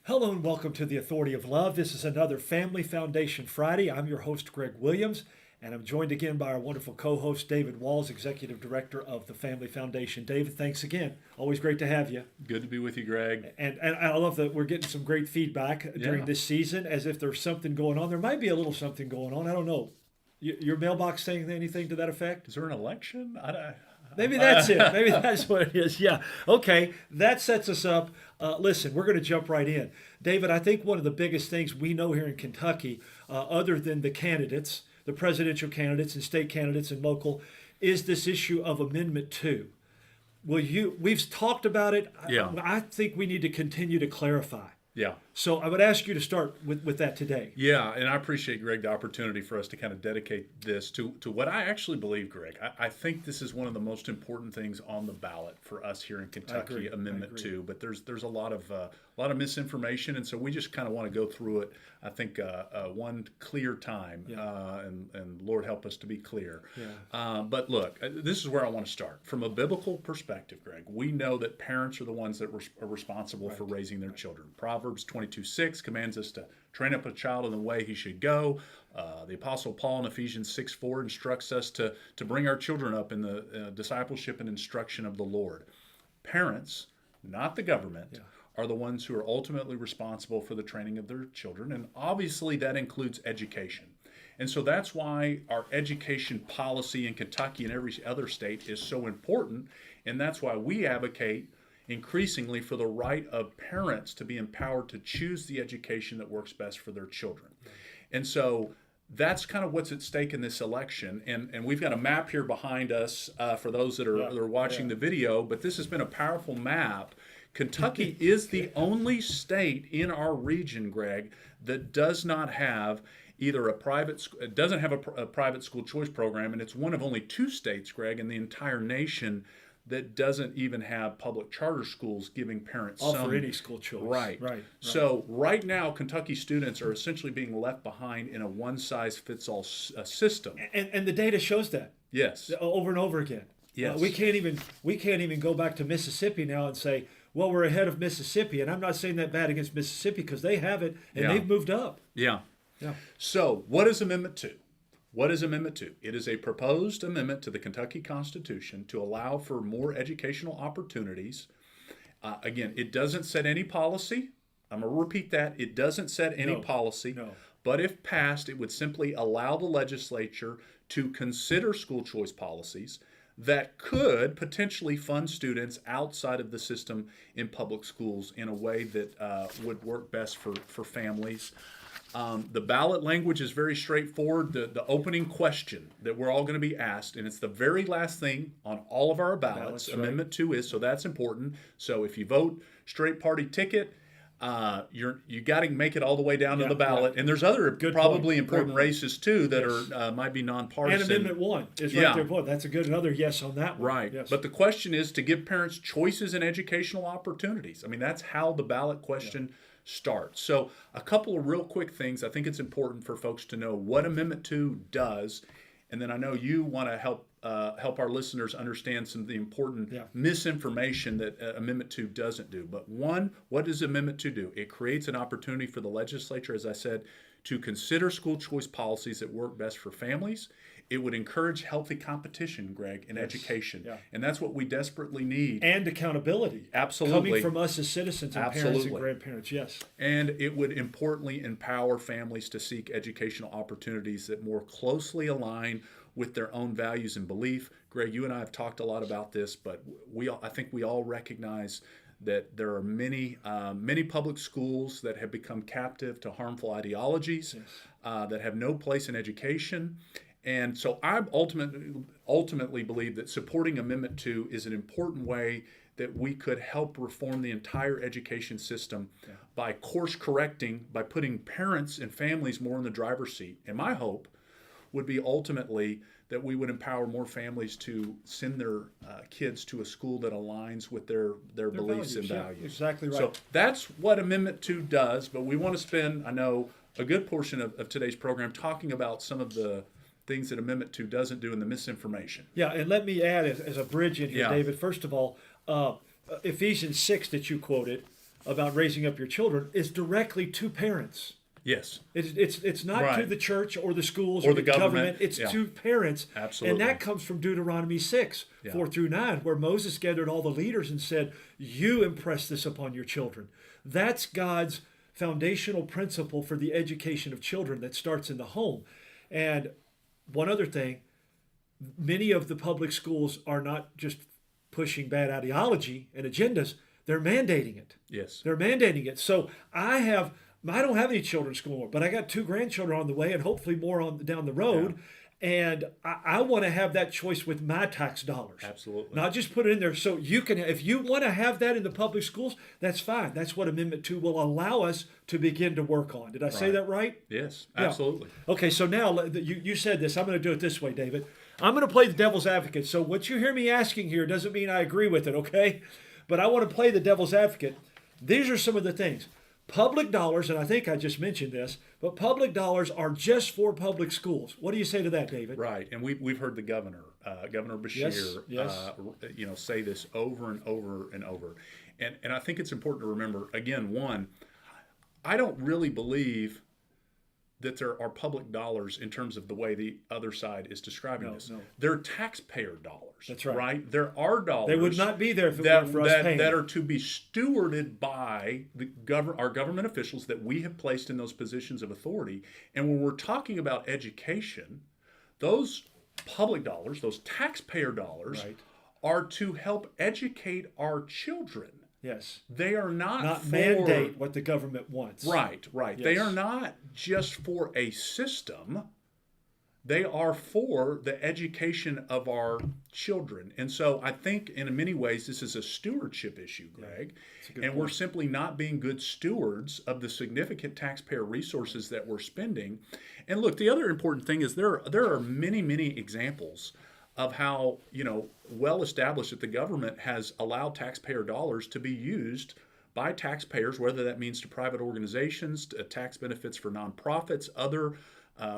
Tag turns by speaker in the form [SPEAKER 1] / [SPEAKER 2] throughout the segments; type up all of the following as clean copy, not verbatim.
[SPEAKER 1] Hello and welcome to the Authority of Love. This is another Family Foundation Friday. I'm your host, Greg Williams, and I'm joined again by our wonderful co-host, David Walls, Executive Director of the Family Foundation. David, thanks again. Always great to have you.
[SPEAKER 2] Good to be with you, Greg.
[SPEAKER 1] And I love that we're getting some great feedback during this season, as if there's something going on. There might be a little something going on. I don't know. Your mailbox saying anything to that effect?
[SPEAKER 2] Is there an election?
[SPEAKER 1] Maybe that's it. Maybe that's what it is. Yeah. Okay. That sets us up. Listen, we're going to jump right in. David, I think one of the biggest things we know here in Kentucky, other than the candidates, the presidential candidates and state candidates and local, is this issue of Amendment 2. We've talked about it.
[SPEAKER 2] Yeah.
[SPEAKER 1] I think we need to continue to clarify.
[SPEAKER 2] Yeah.
[SPEAKER 1] So I would ask you to start with that today.
[SPEAKER 2] Yeah, and I appreciate, Greg, the opportunity for us to kind of dedicate this to what I actually believe, Greg. I think this is one of the most important things on the ballot for us here in Kentucky, Amendment 2. But there's a lot of misinformation, and so we just kind of want to go through it, I think, one clear time, and Lord help us to be clear.
[SPEAKER 1] Yeah.
[SPEAKER 2] But look, this is where I want to start. From a biblical perspective, Greg, we know that parents are the ones that are responsible for raising their children. Proverbs 22:6 commands us to train up a child in the way he should go. The Apostle Paul in Ephesians 6:4 instructs us to bring our children up in the discipleship and instruction of the Lord. Parents, not the government, are the ones who are ultimately responsible for the training of their children, and obviously that includes education. And so that's why our education policy in Kentucky and every other state is so important, and that's why we advocate increasingly for the right of parents to be empowered to choose the education that works best for their children. And so that's kind of what's at stake in this election. And we've got a map here behind us for those that are watching the video, but this has been a powerful map. Kentucky is the only state in our region, Greg, that does not have either a private school choice program, and it's one of only two states, Greg, in the entire nation that doesn't even have public charter schools giving parents
[SPEAKER 1] offer any school choice.
[SPEAKER 2] Right. So right now, Kentucky students are essentially being left behind in a one-size-fits-all system.
[SPEAKER 1] And the data shows that.
[SPEAKER 2] Yes.
[SPEAKER 1] Over and over again.
[SPEAKER 2] Yes.
[SPEAKER 1] We can't even go back to Mississippi now and say, well, we're ahead of Mississippi. And I'm not saying that bad against Mississippi because they have it and they've moved up.
[SPEAKER 2] Yeah. So what is Amendment 2? What is Amendment 2? It is a proposed amendment to the Kentucky Constitution to allow for more educational opportunities. Again, it doesn't set any policy. I'm going to repeat that. It doesn't set any policy. But if passed, it would simply allow the legislature to consider school choice policies that could potentially fund students outside of the system in public schools in a way that would work best for families. The ballot language is very straightforward. The opening question that we're all going to be asked, and it's the very last thing on all of our ballots, Amendment 2 is, so that's important. So if you vote straight party ticket, you got to make it all the way down to the ballot. And there's other probably important races too that are might be nonpartisan.
[SPEAKER 1] And Amendment 1 is right there. Boy, that's another yes on that one.
[SPEAKER 2] Right.
[SPEAKER 1] Yes.
[SPEAKER 2] But the question is to give parents choices in educational opportunities. I mean, that's how the ballot question starts. So a couple of real quick things. I think it's important for folks to know what Amendment 2 does. And then I know you want to help our listeners understand some of the important misinformation that Amendment 2 doesn't do. But one, what does Amendment 2 do? It creates an opportunity for the legislature, as I said, to consider school choice policies that work best for families. It would encourage healthy competition, Greg, in education. And that's what we desperately need.
[SPEAKER 1] And accountability.
[SPEAKER 2] Absolutely.
[SPEAKER 1] Coming from us as citizens and parents and grandparents,
[SPEAKER 2] And it would importantly empower families to seek educational opportunities that more closely align with their own values and belief. Greg, you and I have talked a lot about this, but I think we all recognize that there are many public schools that have become captive to harmful ideologies that have no place in education. And so I ultimately believe that supporting Amendment 2 is an important way that we could help reform the entire education system by course correcting, by putting parents and families more in the driver's seat. And my hope would be ultimately that we would empower more families to send their kids to a school that aligns with their beliefs and values.
[SPEAKER 1] Exactly right.
[SPEAKER 2] So that's what Amendment 2 does, but we want to spend, I know, a good portion of today's program talking about some of the things that Amendment 2 doesn't do and the misinformation.
[SPEAKER 1] Yeah, and let me add as a bridge in here, David, first of all, Ephesians 6 that you quoted, about raising up your children is directly to parents.
[SPEAKER 2] Yes.
[SPEAKER 1] It's not
[SPEAKER 2] Right.
[SPEAKER 1] to the church or the schools
[SPEAKER 2] Or
[SPEAKER 1] or
[SPEAKER 2] the
[SPEAKER 1] the government.
[SPEAKER 2] government.
[SPEAKER 1] It's
[SPEAKER 2] Yeah.
[SPEAKER 1] to parents.
[SPEAKER 2] Absolutely.
[SPEAKER 1] And that comes from Deuteronomy 6, 4 through 9, where Moses gathered all the leaders and said, you impress this upon your children. That's God's foundational principle for the education of children that starts in the home. And one other thing, many of the public schools are not just pushing bad ideology and agendas, they're mandating it.
[SPEAKER 2] Yes.
[SPEAKER 1] They're mandating it. So I don't have any children in school, but I got 2 grandchildren on the way and hopefully more down the road. And I want to have that choice with my tax dollars.
[SPEAKER 2] Absolutely.
[SPEAKER 1] Not just put it in there so you can, if you want to have that in the public schools, that's fine. That's what Amendment 2 will allow us to begin to work on. Did I say that right?
[SPEAKER 2] Yes,
[SPEAKER 1] Yeah.
[SPEAKER 2] absolutely.
[SPEAKER 1] Okay, so now you said this. I'm going to do it this way, David. I'm going to play the devil's advocate. So what you hear me asking here doesn't mean I agree with it, okay? But I want to play the devil's advocate. These are some of the things. Public dollars, and I think I just mentioned this, but public dollars are just for public schools. What do you say to that, David?
[SPEAKER 2] Right, and we've heard the governor, Governor Bashir,
[SPEAKER 1] Yes.
[SPEAKER 2] say this over and over and over, and I think it's important to remember again. One, I don't really believe that there are public dollars in terms of the way the other side is describing this.
[SPEAKER 1] No.
[SPEAKER 2] They're taxpayer dollars.
[SPEAKER 1] That's right.
[SPEAKER 2] Right? There are dollars.
[SPEAKER 1] They would not be there if it weren't for us paying
[SPEAKER 2] that
[SPEAKER 1] them.
[SPEAKER 2] are to be stewarded by our government officials that we have placed in those positions of authority. And when we're talking about education, those public dollars, those taxpayer dollars,
[SPEAKER 1] Right.
[SPEAKER 2] are to help educate our children.
[SPEAKER 1] Yes.
[SPEAKER 2] They are not for,
[SPEAKER 1] mandate what the government wants.
[SPEAKER 2] Right.
[SPEAKER 1] Yes.
[SPEAKER 2] They are not just for a system. They are for the education of our children. And so I think in many ways this is a stewardship issue, Greg. And we're simply not being good stewards of the significant taxpayer resources that we're spending. And look, the other important thing is there are many, many examples of how, well established that the government has allowed taxpayer dollars to be used by taxpayers, whether that means to private organizations, to tax benefits for nonprofits, other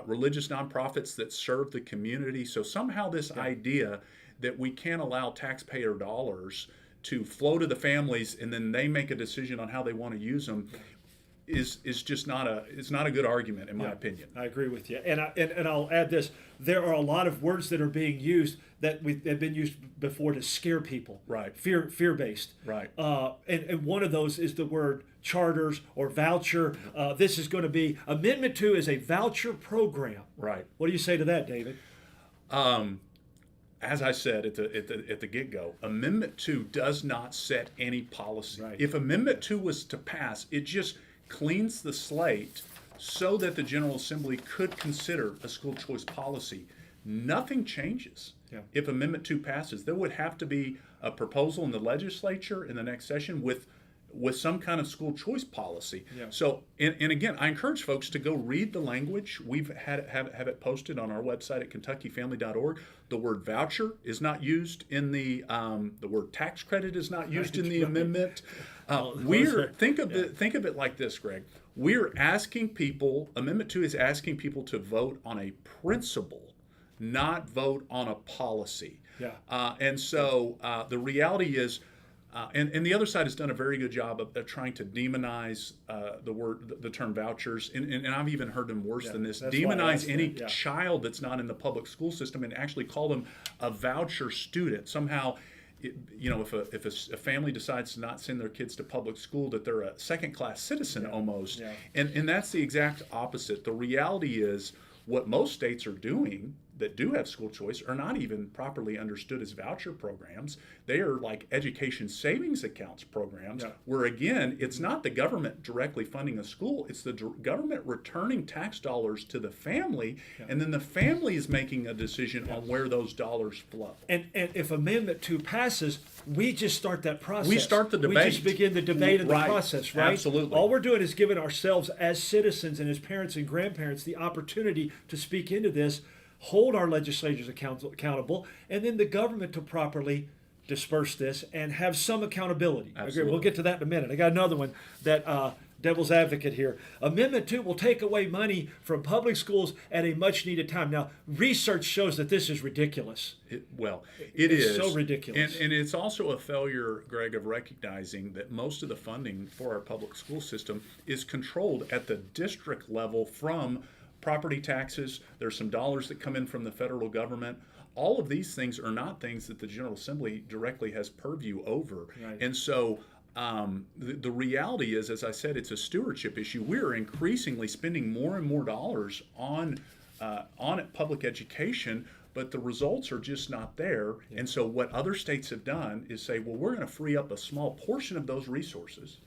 [SPEAKER 2] religious nonprofits that serve the community. So somehow this idea that we can't allow taxpayer dollars to flow to the families and then they make a decision on how they want to use them is just not a good argument in my opinion.
[SPEAKER 1] I agree with you, and I'll add this: there are a lot of words that are being used that have been used before to scare people.
[SPEAKER 2] Right.
[SPEAKER 1] Fear based.
[SPEAKER 2] Right.
[SPEAKER 1] And one of those is the word charters or voucher. This is going to be Amendment 2 is a voucher program.
[SPEAKER 2] Right.
[SPEAKER 1] What do you say to that, David?
[SPEAKER 2] As I said at the get-go, Amendment 2 does not set any policy.
[SPEAKER 1] Right.
[SPEAKER 2] If Amendment 2 was to pass, it just cleans the slate so that the General Assembly could consider a school choice policy. Nothing changes.
[SPEAKER 1] Yeah.
[SPEAKER 2] If Amendment 2 passes. There would have to be a proposal in the legislature in the next session with some kind of school choice policy.
[SPEAKER 1] Yeah.
[SPEAKER 2] So, and again, I encourage folks to go read the language. We've have it posted on our website at KentuckyFamily.org. The word voucher is not used in the word tax credit is not used in the amendment. Think of it like this, Greg. We're asking people. Amendment 2 is asking people to vote on a principle, not vote on a policy.
[SPEAKER 1] Yeah.
[SPEAKER 2] And so the reality is. And the other side has done a very good job of trying to demonize the term vouchers, and I've even heard them worse than this. Demonize any child that's not in the public school system, and actually call them a voucher student. Somehow, if a family decides to not send their kids to public school, that they're a second-class citizen almost. Yeah. And that's the exact opposite. The reality is what most states are doing that do have school choice are not even properly understood as voucher programs. They are like education savings accounts programs, where again, it's not the government directly funding a school, it's the government returning tax dollars to the family, and then the family is making a decision on where those dollars flow.
[SPEAKER 1] And if Amendment 2 passes, we just start that process.
[SPEAKER 2] We start the debate.
[SPEAKER 1] We just begin the debate and the process, right?
[SPEAKER 2] Absolutely.
[SPEAKER 1] All we're doing is giving ourselves as citizens and as parents and grandparents the opportunity to speak into this, hold our legislators accountable, and then the government to properly disperse this and have some accountability.
[SPEAKER 2] Absolutely.
[SPEAKER 1] We'll get to that in a minute. I got another one that devil's advocate here. Amendment 2 will take away money from public schools at a much needed time. Now, research shows that this is ridiculous.
[SPEAKER 2] It
[SPEAKER 1] It's
[SPEAKER 2] is
[SPEAKER 1] so ridiculous.
[SPEAKER 2] and it's also a failure, Greg, of recognizing that most of the funding for our public school system is controlled at the district level from property taxes. There's some dollars that come in from the federal government. All of these things are not things that the General Assembly directly has purview over.
[SPEAKER 1] Right.
[SPEAKER 2] And so the reality is, as I said, it's a stewardship issue. We're increasingly spending more and more dollars on public education, but the results are just not there. Yeah. And so what other states have done is say, well, we're going to free up a small portion of those resources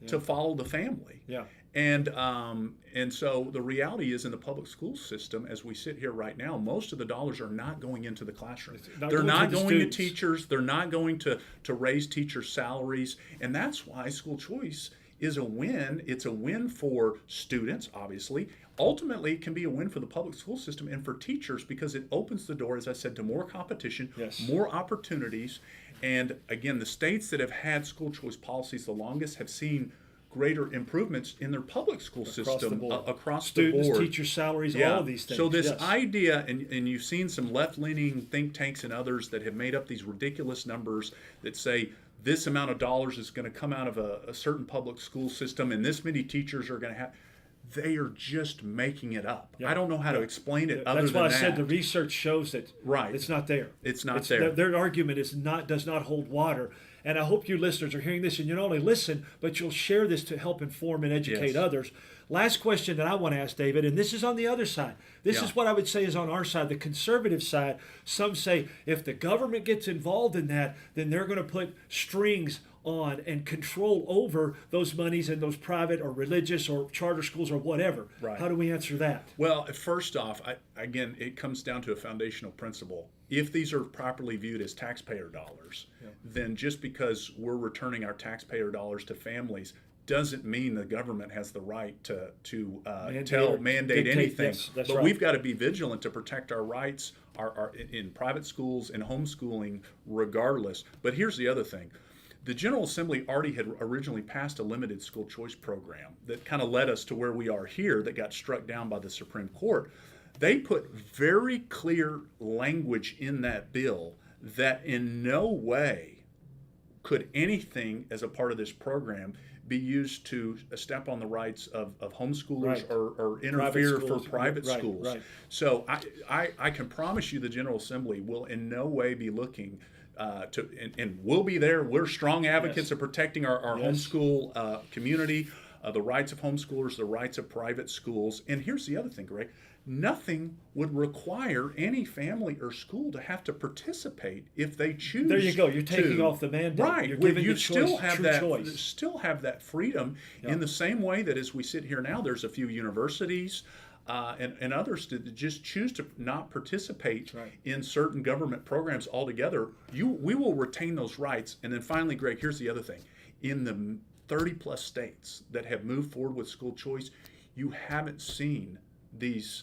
[SPEAKER 2] to follow the family.
[SPEAKER 1] Yeah.
[SPEAKER 2] And so the reality is, in the public school system, as we sit here right now, most of the dollars are not going into the classroom. They're not going to teachers. They're not going to raise teachers' salaries. And that's why school choice is a win. It's a win for students, obviously. Ultimately, it can be a win for the public school system and for teachers, because it opens the door, as I said, to more competition, more opportunities. And again, the states that have had school choice policies the longest have seen greater improvements in their public school system across the board.
[SPEAKER 1] Students, teachers' salaries, all of these things.
[SPEAKER 2] So this idea, and you've seen some left-leaning think tanks and others that have made up these ridiculous numbers that say this amount of dollars is going to come out of a certain public school system and this many teachers are going to have. They are just making it up. I don't know how to explain it other than that.
[SPEAKER 1] That's why I said the research shows that it's not there.
[SPEAKER 2] It's not there.
[SPEAKER 1] Their argument does not hold water. And I hope you listeners are hearing this, and you not only listen, but you'll share this to help inform and educate others. Last question that I want to ask, David, and this is on the other side. This is what I would say is on our side, the conservative side. Some say if the government gets involved in that, then they're going to put strings on and control over those monies in those private or religious or charter schools or whatever.
[SPEAKER 2] Right.
[SPEAKER 1] How do we answer that?
[SPEAKER 2] Well, first off, again, it comes down to a foundational principle. If these are properly viewed as taxpayer dollars, then just because we're returning our taxpayer dollars to families doesn't mean the government has the right to mandate anything.
[SPEAKER 1] But
[SPEAKER 2] we've got to be vigilant to protect our rights in private schools and homeschooling regardless. But here's the other thing. The General Assembly already had originally passed a limited school choice program that kind of led us to where we are here, that got struck down by the Supreme Court. They put very clear language in that bill that in no way could anything as a part of this program be used to step on the rights of homeschoolers or interfere for private schools. Right. So I can promise you the General Assembly will in no way be looking and we'll be there. We're strong advocates of protecting our homeschool community, the rights of homeschoolers, the rights of private schools. And here's the other thing, Greg. Nothing would require any family or school to have to participate if they choose.
[SPEAKER 1] There you go. You're taking off the mandate.
[SPEAKER 2] Right.
[SPEAKER 1] You're giving
[SPEAKER 2] you
[SPEAKER 1] the
[SPEAKER 2] still have that.
[SPEAKER 1] Choice.
[SPEAKER 2] Still have that freedom in the same way that as we sit here now, there's a few universities and others that just choose to not participate in certain government programs altogether. We will retain those rights. And then finally, Greg, here's the other thing. In the 30 plus states that have moved forward with school choice, you haven't seen these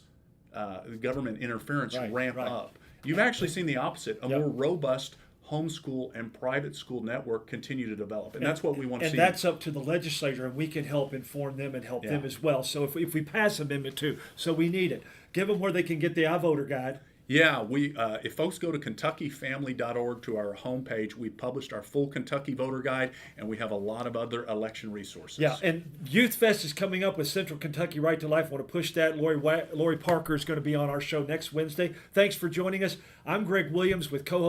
[SPEAKER 2] government interference ramp up. You've actually seen the opposite, a more robust homeschool and private school network continue to develop. And that's what we want to see.
[SPEAKER 1] And that's up to the legislature, and we can help inform them and help them as well. So if we pass Amendment 2, so we need it. Give them where they can get the iVoter guide.
[SPEAKER 2] Yeah, if folks go to KentuckyFamily.org to our homepage, we published our full Kentucky voter guide, and we have a lot of other election resources.
[SPEAKER 1] Yeah, and Youth Fest is coming up with Central Kentucky Right to Life. I want to push that. Lori Parker is going to be on our show next Wednesday. Thanks for joining us. I'm Greg Williams with co-host